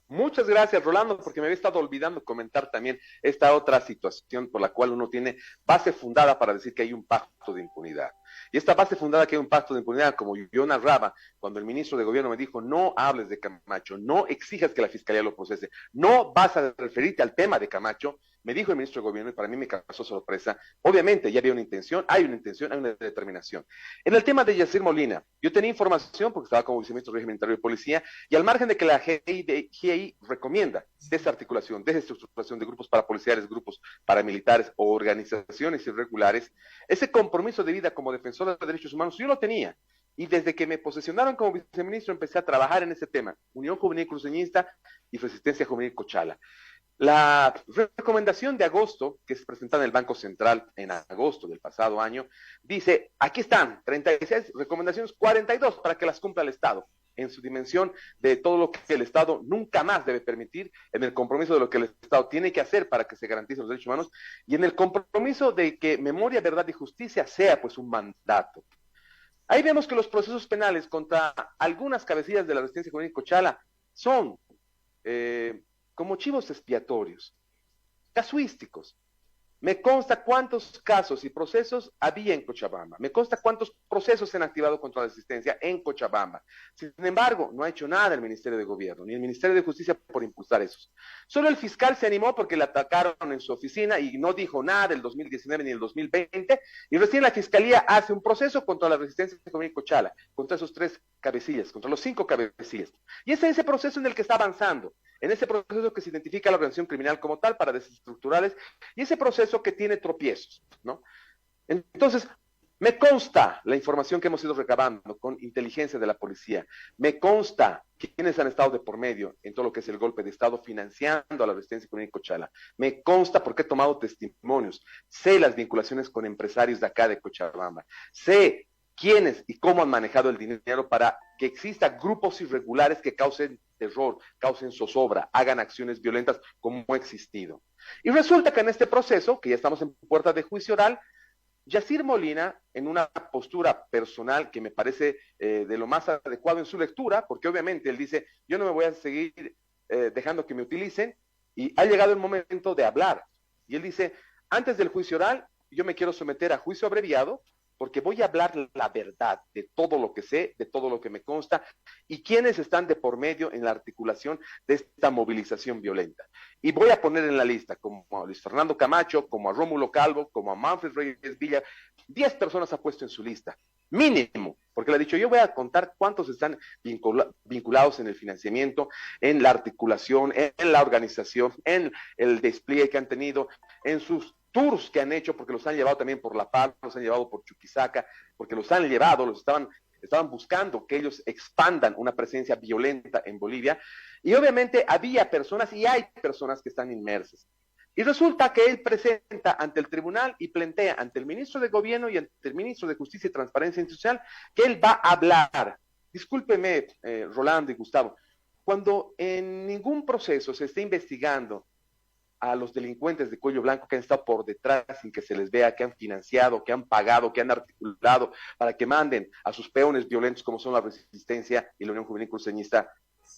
Muchas gracias, Rolando, porque me había estado olvidando comentar también esta otra situación por la cual uno tiene base fundada para decir que hay un pacto de impunidad. Y esta base fundada que hay un pacto de impunidad, como yo narraba, cuando el ministro de Gobierno me dijo, no hables de Camacho, no exijas que la Fiscalía lo procese, no vas a referirte al tema de Camacho, me dijo el ministro de Gobierno y para mí me causó sorpresa. Obviamente ya había una intención, hay una determinación. En el tema de Yacir Molina, yo tenía información porque estaba como viceministro de régimen interior y policía y al margen de que la GIEI recomienda desarticulación, desestructuración de grupos parapoliciales, grupos paramilitares o organizaciones irregulares, ese compromiso de vida como defensor de derechos humanos yo lo tenía. Y desde que me posesionaron como viceministro empecé a trabajar en ese tema, Unión Juvenil Cruceñista y Resistencia Juvenil Cochala. La recomendación de agosto, que es presentada en el Banco Central en agosto del pasado año, dice, aquí están 36 recomendaciones, 42 para que las cumpla el Estado, en su dimensión de todo lo que el Estado nunca más debe permitir, en el compromiso de lo que el Estado tiene que hacer para que se garanticen los derechos humanos, y en el compromiso de que memoria, verdad y justicia sea pues un mandato. Ahí vemos que los procesos penales contra algunas cabecillas de la Resistencia Juvenil Cochala son como chivos expiatorios, casuísticos. Me consta cuántos casos y procesos había en Cochabamba. Me consta cuántos procesos se han activado contra la resistencia en Cochabamba. Sin embargo, no ha hecho nada el Ministerio de Gobierno, ni el Ministerio de Justicia por impulsar esos. Solo el fiscal se animó porque le atacaron en su oficina y no dijo nada del 2019 ni del 2020. Y recién la Fiscalía hace un proceso contra la resistencia de Cochala, contra esos 3 cabecillas, contra los 5 cabecillas. Y es ese proceso en el que está avanzando. En ese proceso que se identifica la organización criminal como tal para desestructurales y ese proceso que tiene tropiezos, ¿no? Entonces, me consta la información que hemos ido recabando con inteligencia de la policía, me consta quiénes han estado de por medio en todo lo que es el golpe de Estado financiando a la resistencia con Cochala, me consta porque he tomado testimonios, sé las vinculaciones con empresarios de acá de Cochabamba, sé quiénes y cómo han manejado el dinero para que exista grupos irregulares que causen terror, causen zozobra, hagan acciones violentas como ha existido. Y resulta que en este proceso, que ya estamos en puerta de juicio oral, Yacir Molina, en una postura personal que me parece de lo más adecuado en su lectura, porque obviamente él dice, yo no me voy a seguir dejando que me utilicen, y ha llegado el momento de hablar. Y él dice, antes del juicio oral, yo me quiero someter a juicio abreviado, porque voy a hablar la verdad de todo lo que sé, de todo lo que me consta, y quiénes están de por medio en la articulación de esta movilización violenta. Y voy a poner en la lista como a Luis Fernando Camacho, como a Rómulo Calvo, como a Manfred Reyes Villa. 10 personas ha puesto en su lista, mínimo, porque le ha dicho, yo voy a contar cuántos están vinculados en el financiamiento, en la articulación, en la organización, en el despliegue que han tenido, en sus tours que han hecho, porque los han llevado también por La Paz, los han llevado por Chuquisaca, porque los han llevado, estaban buscando que ellos expandan una presencia violenta en Bolivia, y obviamente había personas, y hay personas que están inmersas. Y resulta que él presenta ante el tribunal y plantea ante el ministro de Gobierno y ante el ministro de Justicia y Transparencia Institucional que él va a hablar. Discúlpeme, Rolando y Gustavo, cuando en ningún proceso se esté investigando a los delincuentes de cuello blanco que han estado por detrás sin que se les vea, que han financiado, que han pagado, que han articulado para que manden a sus peones violentos como son la Resistencia y la Unión Juvenil Cruceñista.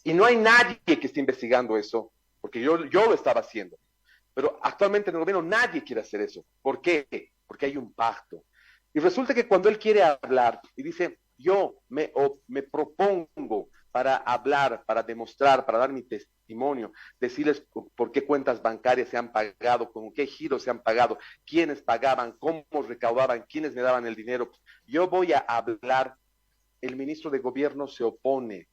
Y no hay nadie que esté investigando eso, porque yo lo estaba haciendo. Pero actualmente en el gobierno nadie quiere hacer eso. ¿Por qué? Porque hay un pacto. Y resulta que cuando él quiere hablar y dice, yo me propongo para hablar, para demostrar, para dar mi testimonio, decirles por qué cuentas bancarias se han pagado, con qué giros se han pagado, quiénes pagaban, cómo recaudaban, quiénes me daban el dinero. Yo voy a hablar, el ministro de Gobierno se opone.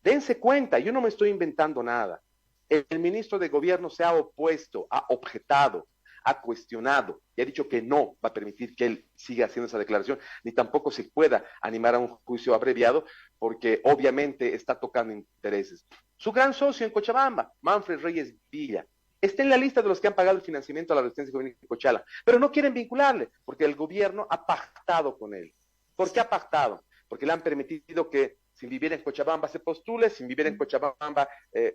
Dense cuenta, yo no me estoy inventando nada. El ministro de Gobierno se ha opuesto, ha objetado, ha cuestionado y ha dicho que no va a permitir que él siga haciendo esa declaración, ni tampoco se pueda animar a un juicio abreviado, porque obviamente está tocando intereses. Su gran socio en Cochabamba, Manfred Reyes Villa, está en la lista de los que han pagado el financiamiento a la Resistencia Juvenil de Cochala, pero no quieren vincularle, porque el gobierno ha pactado con él. ¿Por qué ha pactado? Porque le han permitido que sin vivir en Cochabamba se postule, sin vivir en Cochabamba,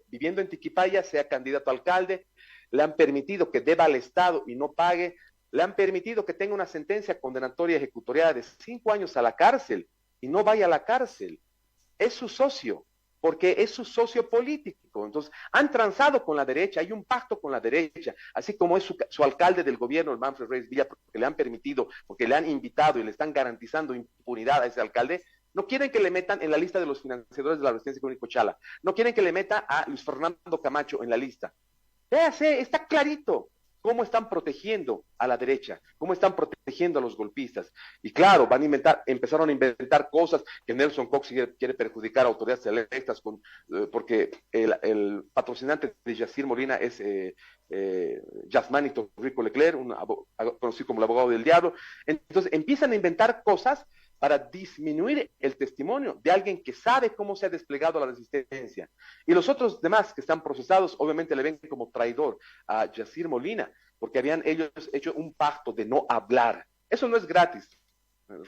viviendo en Tiquipaya, sea candidato a alcalde, le han permitido que deba al Estado y no pague, le han permitido que tenga una sentencia condenatoria ejecutoriada de 5 años a la cárcel y no vaya a la cárcel. Es su socio, porque es su socio político. Entonces, han transado con la derecha, hay un pacto con la derecha, así como es su alcalde del gobierno, el Manfred Reyes Villa, porque le han permitido, porque le han invitado y le están garantizando impunidad a ese alcalde. No quieren que le metan en la lista de los financiadores de la Resistencia Juvenil Cochala. No quieren que le meta a Luis Fernando Camacho en la lista. Véase, está clarito cómo están protegiendo a la derecha, cómo están protegiendo a los golpistas. Y claro, empezaron a inventar cosas que Nelson Cox quiere perjudicar a autoridades electas porque el patrocinante de Yacir Molina es Yasmanito Rico Leclerc, conocido como el abogado del diablo. Entonces empiezan a inventar cosas para disminuir el testimonio de alguien que sabe cómo se ha desplegado la resistencia. Y los otros demás que están procesados, obviamente le ven como traidor a Yacir Molina, porque habían ellos hecho un pacto de no hablar. Eso no es gratis,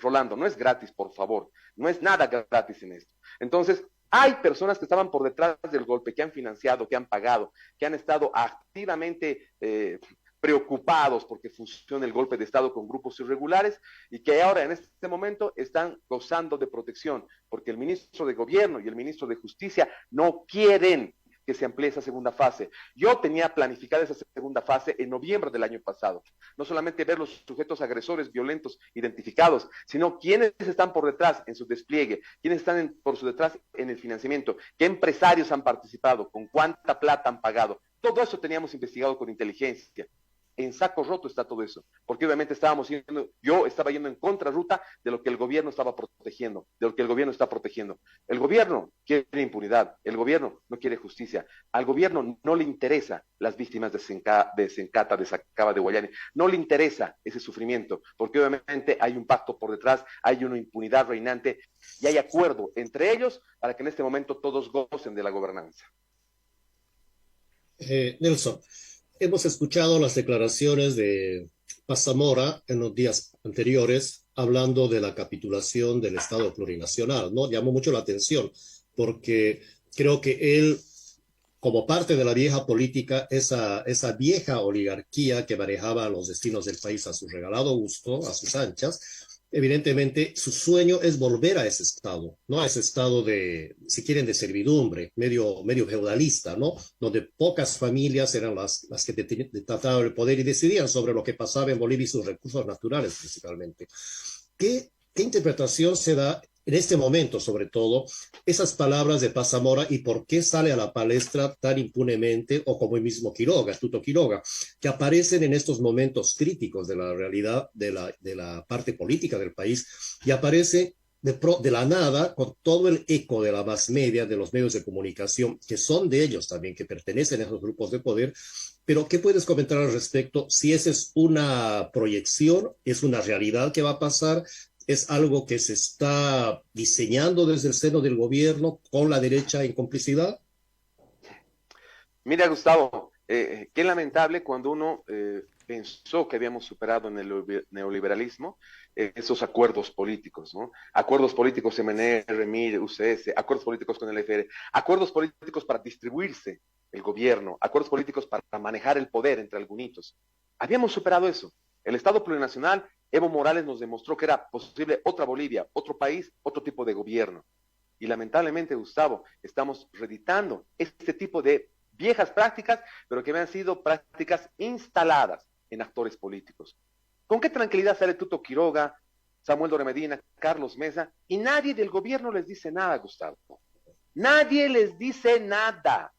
Rolando, no es gratis, por favor. No es nada gratis en esto. Entonces, hay personas que estaban por detrás del golpe, que han financiado, que han pagado, que han estado activamente preocupados porque funcione el golpe de Estado con grupos irregulares y que ahora en este momento están gozando de protección porque el ministro de Gobierno y el ministro de Justicia no quieren que se amplíe esa segunda fase. Yo tenía planificada esa segunda fase en noviembre del año pasado. No solamente ver los sujetos agresores violentos identificados, sino quiénes están por detrás en su despliegue, quiénes están por su detrás en el financiamiento, qué empresarios han participado, con cuánta plata han pagado. Todo eso teníamos investigado con inteligencia. En saco roto está todo eso, porque obviamente yo estaba yendo en contrarruta de lo que el gobierno estaba protegiendo, de lo que el gobierno está protegiendo. El gobierno quiere impunidad, el gobierno no quiere justicia, al gobierno no le interesa las víctimas de Sencata, de Sacaba, de Guayane, no le interesa ese sufrimiento, porque obviamente hay un pacto por detrás, hay una impunidad reinante y hay acuerdo entre ellos para que en este momento todos gocen de la gobernanza. Nelson, hemos escuchado las declaraciones de Paz Zamora en los días anteriores hablando de la capitulación del Estado plurinacional, ¿no? Llamó mucho la atención porque creo que él como parte de la vieja política, esa vieja oligarquía que manejaba los destinos del país a su regalado gusto, a sus anchas, evidentemente su sueño es volver a ese estado, ¿no? A ese estado de, si quieren, de servidumbre, medio feudalista, ¿no? Donde pocas familias eran las que trataban el poder y decidían sobre lo que pasaba en Bolivia y sus recursos naturales principalmente. ¿Qué interpretación se da en este momento, sobre todo, esas palabras de Paz Zamora y por qué sale a la palestra tan impunemente, o como el mismo Quiroga, Tuto Quiroga, que aparecen en estos momentos críticos de la realidad de la parte política del país y aparece de la nada con todo el eco de la más media, de los medios de comunicación, que son de ellos también, que pertenecen a esos grupos de poder? Pero, ¿qué puedes comentar al respecto? Si esa es una proyección, es una realidad que va a pasar, es algo que se está diseñando desde el seno del gobierno con la derecha en complicidad. Mira, Gustavo, qué lamentable cuando uno pensó que habíamos superado en el neoliberalismo esos acuerdos políticos, ¿no? Acuerdos políticos MNR, MIR, UCS, acuerdos políticos con el FR, acuerdos políticos para distribuirse el gobierno, acuerdos políticos para manejar el poder entre algunitos. Habíamos superado eso. El Estado plurinacional, Evo Morales nos demostró que era posible otra Bolivia, otro país, otro tipo de gobierno. Y lamentablemente, Gustavo, estamos reeditando este tipo de viejas prácticas, pero que habían sido prácticas instaladas en actores políticos. ¿Con qué tranquilidad sale Tuto Quiroga, Samuel Dore Medina, Carlos Mesa, y nadie del gobierno les dice nada, Gustavo? Nadie les dice nada.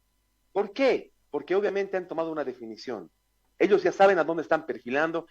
¿Por qué? Porque obviamente han tomado una definición. Ellos ya saben a dónde están perfilando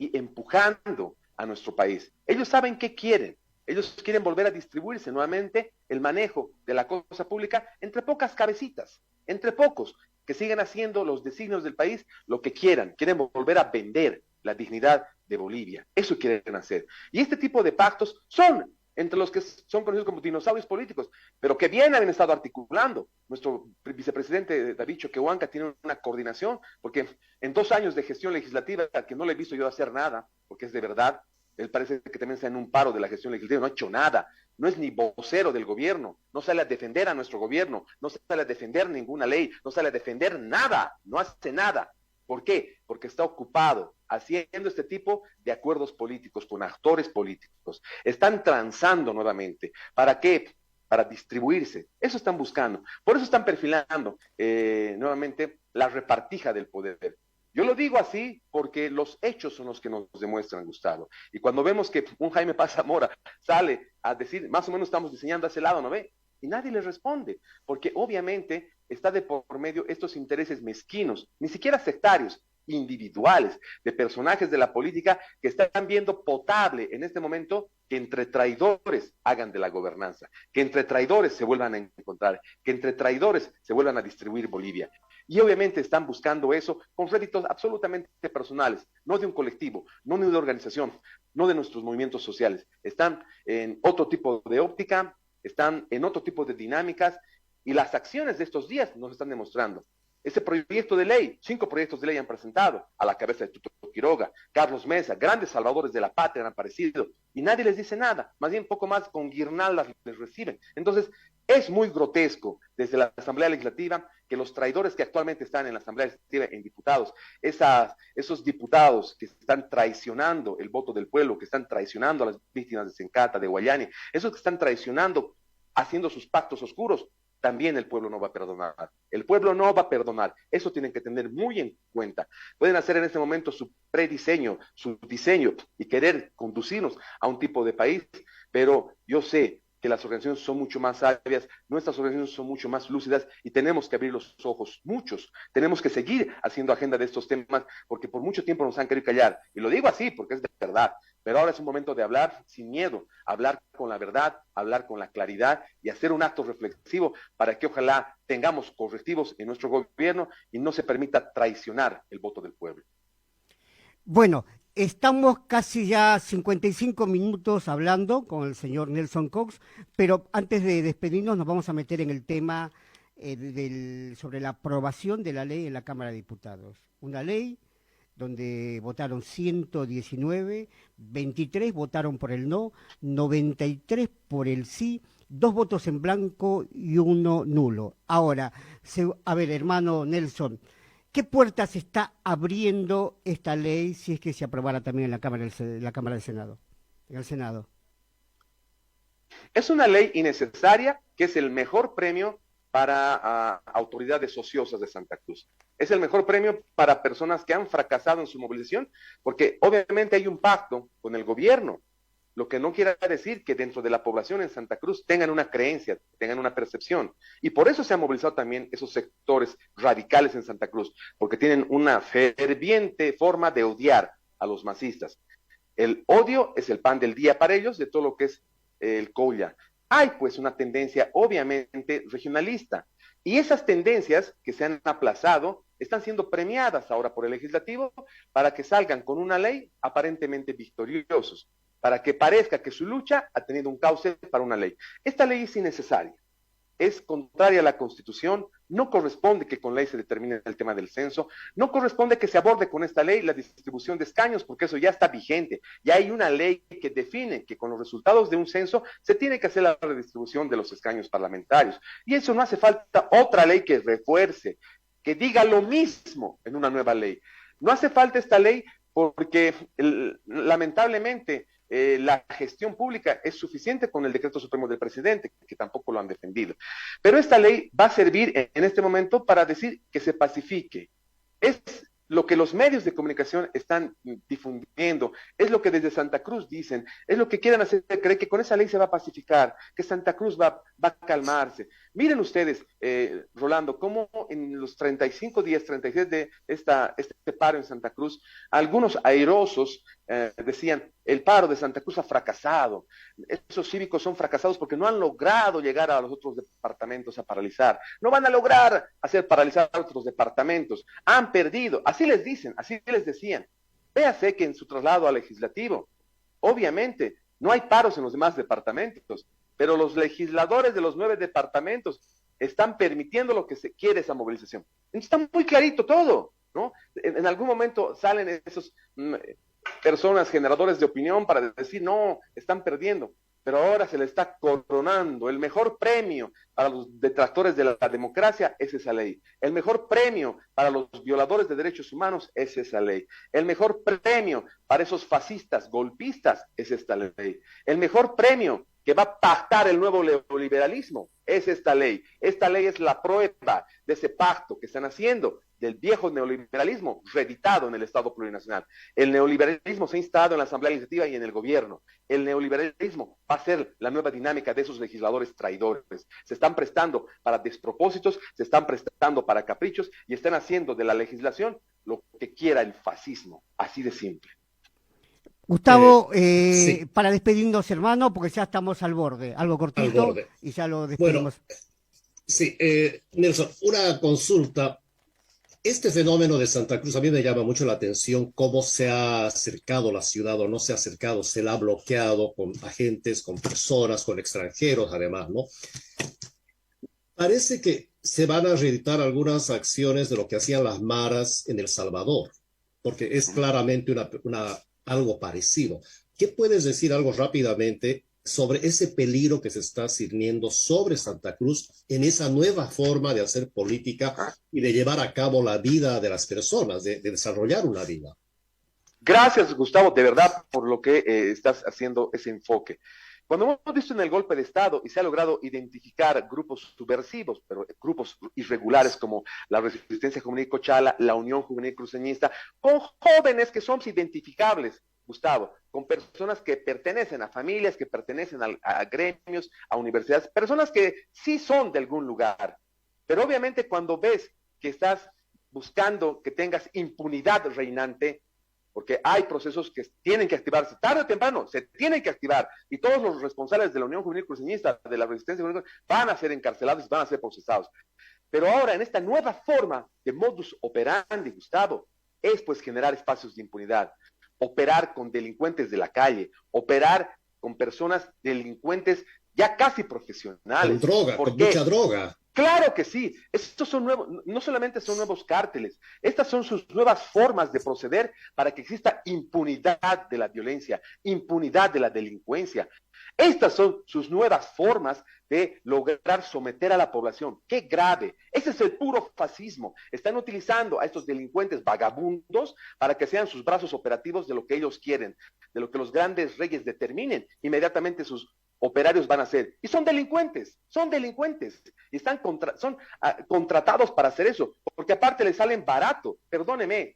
y empujando a nuestro país. Ellos saben qué quieren. Ellos quieren volver a distribuirse nuevamente el manejo de la cosa pública entre pocas cabecitas, entre pocos que siguen haciendo los designios del país lo que quieran. Quieren volver a vender la dignidad de Bolivia. Eso quieren hacer. Y este tipo de pactos son entre los que son conocidos como dinosaurios políticos, pero que bien han estado articulando. Nuestro vicepresidente David Choquehuanca tiene una coordinación, porque en 2 años de gestión legislativa, que no le he visto yo hacer nada, porque es de verdad, él parece que también está en un paro de la gestión legislativa, no ha hecho nada, no es ni vocero del gobierno, no sale a defender a nuestro gobierno, no sale a defender ninguna ley, no sale a defender nada, no hace nada. ¿Por qué? Porque está ocupado haciendo este tipo de acuerdos políticos con actores políticos. Están transando nuevamente. ¿Para qué? Para distribuirse. Eso están buscando. Por eso están perfilando nuevamente la repartija del poder. Yo lo digo así porque los hechos son los que nos demuestran, Gustavo. Y cuando vemos que un Jaime Paz Zamora sale a decir, más o menos estamos diseñando a ese lado, ¿no ve? Y nadie le responde, porque obviamente está de por medio estos intereses mezquinos, ni siquiera sectarios, individuales, de personajes de la política que están viendo potable en este momento que entre traidores hagan de la gobernanza, que entre traidores se vuelvan a encontrar, que entre traidores se vuelvan a distribuir Bolivia. Y obviamente están buscando eso con réditos absolutamente personales, no de un colectivo, no de una organización, no de nuestros movimientos sociales. Están en otro tipo de óptica, están en otro tipo de dinámicas y las acciones de estos días nos están demostrando. Ese proyecto de ley, 5 proyectos de ley han presentado a la cabeza de Tuto Quiroga, Carlos Mesa, grandes salvadores de la patria han aparecido y nadie les dice nada, más bien poco más con guirnaldas les reciben. Entonces, es muy grotesco desde la Asamblea Legislativa que los traidores que actualmente están en la Asamblea Legislativa, en diputados, esos diputados que están traicionando el voto del pueblo, que están traicionando a las víctimas de Sencata, de Guayani, esos que están traicionando, haciendo sus pactos oscuros, también el pueblo no va a perdonar. El pueblo no va a perdonar. Eso tienen que tener muy en cuenta. Pueden hacer en este momento su prediseño, su diseño y querer conducirnos a un tipo de país, pero yo sé que las organizaciones son mucho más sabias, nuestras organizaciones son mucho más lúcidas y tenemos que abrir los ojos, muchos. Tenemos que seguir haciendo agenda de estos temas porque por mucho tiempo nos han querido callar. Y lo digo así porque es de verdad. Pero ahora es un momento de hablar sin miedo, hablar con la verdad, hablar con la claridad y hacer un acto reflexivo para que ojalá tengamos correctivos en nuestro gobierno y no se permita traicionar el voto del pueblo. Bueno, estamos casi ya 55 minutos hablando con el señor Nelson Cox, pero antes de despedirnos nos vamos a meter en el tema sobre la aprobación de la ley en la Cámara de Diputados. Una ley donde votaron 119, 23 votaron por el no, 93 por el sí 2 votos en blanco y 1 nulo. Ahora, a ver, hermano Nelson, ¿qué puertas está abriendo esta ley si es que se aprobara también en la Cámara del Senado? En el Senado. Es una ley innecesaria que es el mejor premio para autoridades ociosas de Santa Cruz. Es el mejor premio para personas que han fracasado en su movilización, porque obviamente hay un pacto con el gobierno, lo que no quiere decir que dentro de la población en Santa Cruz tengan una creencia, tengan una percepción. Y por eso se han movilizado también esos sectores radicales en Santa Cruz, porque tienen una ferviente forma de odiar a los masistas. El odio es el pan del día para ellos de todo lo que es el Colla. Hay pues una tendencia obviamente regionalista y esas tendencias que se han aplazado están siendo premiadas ahora por el legislativo para que salgan con una ley aparentemente victoriosos, para que parezca que su lucha ha tenido un cauce para una ley. Esta ley es innecesaria, es contraria a la Constitución, no corresponde que con ley se determine el tema del censo, no corresponde que se aborde con esta ley la distribución de escaños, porque eso ya está vigente, ya hay una ley que define que con los resultados de un censo se tiene que hacer la redistribución de los escaños parlamentarios, y eso no hace falta otra ley que refuerce, que diga lo mismo en una nueva ley. No hace falta esta ley porque lamentablemente la gestión pública es suficiente con el decreto supremo del presidente, que tampoco lo han defendido. Pero esta ley va a servir en este momento para decir que se pacifique. Es lo que los medios de comunicación están difundiendo, es lo que desde Santa Cruz dicen, es lo que quieren hacer creer que con esa ley se va a pacificar, que Santa Cruz va a calmarse. Miren ustedes, Rolando, cómo en los 35 días, 36 de este paro en Santa Cruz, algunos airosos decían, el paro de Santa Cruz ha fracasado, esos cívicos son fracasados porque no han logrado llegar a los otros departamentos a paralizar, no van a lograr hacer paralizar a otros departamentos, han perdido, así les dicen, así les decían. Véase que en su traslado al legislativo, obviamente, no hay paros en los demás departamentos, pero los legisladores de los 9 departamentos están permitiendo lo que se quiere esa movilización. Está muy clarito todo, ¿no? En algún momento salen esos personas generadores de opinión para decir, no, están perdiendo, pero ahora se le está coronando. El mejor premio para los detractores de la democracia es esa ley. El mejor premio para los violadores de derechos humanos es esa ley. El mejor premio para esos fascistas, golpistas, es esta ley. El mejor premio que va a pactar el nuevo neoliberalismo es esta ley. Esta ley es la prueba de ese pacto que están haciendo del viejo neoliberalismo reeditado en el Estado plurinacional. El neoliberalismo se ha instalado en la Asamblea Legislativa y en el gobierno. El neoliberalismo va a ser la nueva dinámica de esos legisladores traidores. Se están prestando para despropósitos, se están prestando para caprichos y están haciendo de la legislación lo que quiera el fascismo. Así de simple. Gustavo, sí. Para despedirnos, hermano, porque ya estamos al borde, algo cortito, Al borde. Y ya lo despedimos. Bueno, sí, Nelson, una consulta. Este fenómeno de Santa Cruz a mí me llama mucho la atención, cómo se ha acercado la ciudad o no se ha acercado, se la ha bloqueado con agentes, con personas, con extranjeros además, ¿no? Parece que se van a reeditar algunas acciones de lo que hacían las maras en El Salvador, porque es claramente algo parecido. ¿Qué puedes decir algo rápidamente sobre ese peligro que se está cirniendo sobre Santa Cruz en esa nueva forma de hacer política y de llevar a cabo la vida de las personas, de desarrollar una vida? Gracias, Gustavo, de verdad, por lo que estás haciendo ese enfoque. Cuando hemos visto en el golpe de Estado y se ha logrado identificar grupos subversivos, pero grupos irregulares como la Resistencia Juvenil Cochala, la Unión Juvenil Cruceñista, con jóvenes que son identificables, Gustavo, con personas que pertenecen a familias, que pertenecen a gremios, a universidades, personas que sí son de algún lugar. Pero obviamente cuando ves que estás buscando que tengas impunidad reinante, porque hay procesos que tienen que activarse, tarde o temprano, se tienen que activar, y todos los responsables de la Unión Juvenil Cruceñista, de la Resistencia Juvenil, van a ser encarcelados y van a ser procesados. Pero ahora, en esta nueva forma de modus operandi, Gustavo, es pues generar espacios de impunidad, operar con delincuentes de la calle, operar con personas delincuentes ya casi Con profesionales. droga, ¿Por con qué? mucha droga. Claro que sí, estos son nuevos, no solamente son nuevos cárteles, estas son sus nuevas formas de proceder para que exista impunidad de la violencia, impunidad de la delincuencia. Estas son sus nuevas formas de lograr someter a la población. ¡Qué grave! Ese es el puro fascismo. Están utilizando a estos delincuentes vagabundos para que sean sus brazos operativos de lo que ellos quieren, de lo que los grandes reyes determinen. Inmediatamente sus operarios van a ser. Y son delincuentes. Y están contratados para hacer eso, porque aparte les salen barato. Perdóneme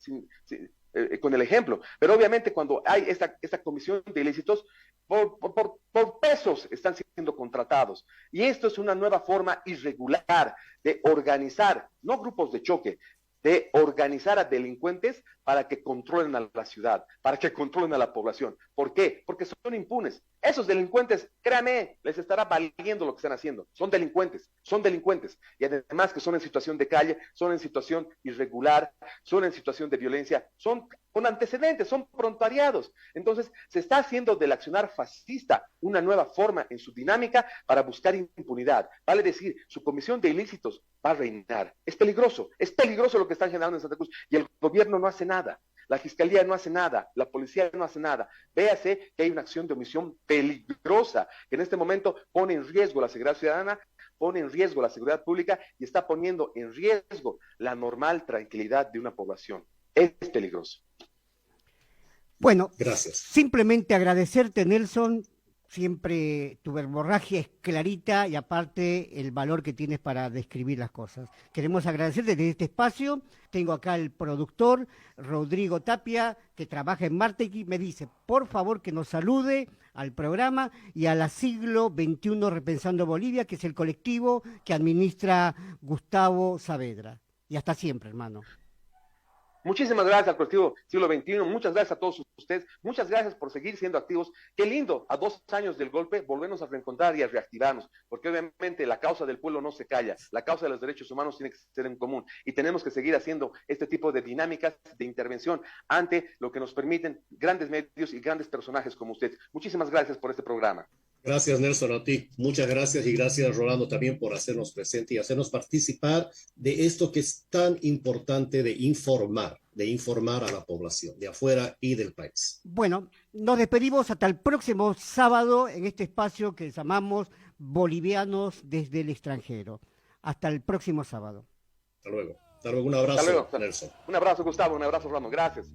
con el ejemplo, pero obviamente cuando hay esta comisión de ilícitos, por pesos están siendo contratados. Y esto es una nueva forma irregular de organizar, no grupos de choque, de organizar a delincuentes para que controlen a la ciudad, para que controlen a la población. ¿Por qué? Porque son impunes. Esos delincuentes, créame, les estará valiendo lo que están haciendo. Son delincuentes. Y además que son en situación de calle, son en situación irregular, son en situación de violencia, son con antecedentes, son prontariados. Entonces, se está haciendo del accionar fascista una nueva forma en su dinámica para buscar impunidad. Vale decir, su comisión de ilícitos va a reinar. Es peligroso lo que están generando en Santa Cruz. Y el gobierno no hace nada. La fiscalía no hace nada, la policía no hace nada. Véase que hay una acción de omisión peligrosa que en este momento pone en riesgo la seguridad ciudadana, pone en riesgo la seguridad pública y está poniendo en riesgo la normal tranquilidad de una población. Es peligroso. Bueno, Gracias. Simplemente agradecerte, Nelson. Siempre tu verborragia es clarita y aparte el valor que tienes para describir las cosas. Queremos agradecerte desde este espacio. Tengo acá el productor, Rodrigo Tapia, que trabaja en Martequi. Me dice, por favor, que nos salude al programa y a la Siglo XXI Repensando Bolivia, que es el colectivo que administra Gustavo Saavedra. Y hasta siempre, hermano. Muchísimas gracias al colectivo Siglo XXI, muchas gracias a todos ustedes, muchas gracias por seguir siendo activos. Qué lindo, a 2 años del golpe, volvernos a reencontrar y a reactivarnos, porque obviamente la causa del pueblo no se calla, la causa de los derechos humanos tiene que ser en común y tenemos que seguir haciendo este tipo de dinámicas de intervención ante lo que nos permiten grandes medios y grandes personajes como usted. Muchísimas gracias por este programa. Gracias, Nelson, a ti. Muchas gracias y gracias, Rolando, también por hacernos presente y hacernos participar de esto que es tan importante de informar a la población de afuera y del país. Bueno, nos despedimos hasta el próximo sábado en este espacio que llamamos Bolivianos desde el extranjero. Hasta el próximo sábado. Hasta luego. Un abrazo, Hasta luego. Nelson. Un abrazo, Gustavo, un abrazo, Rolando. Gracias.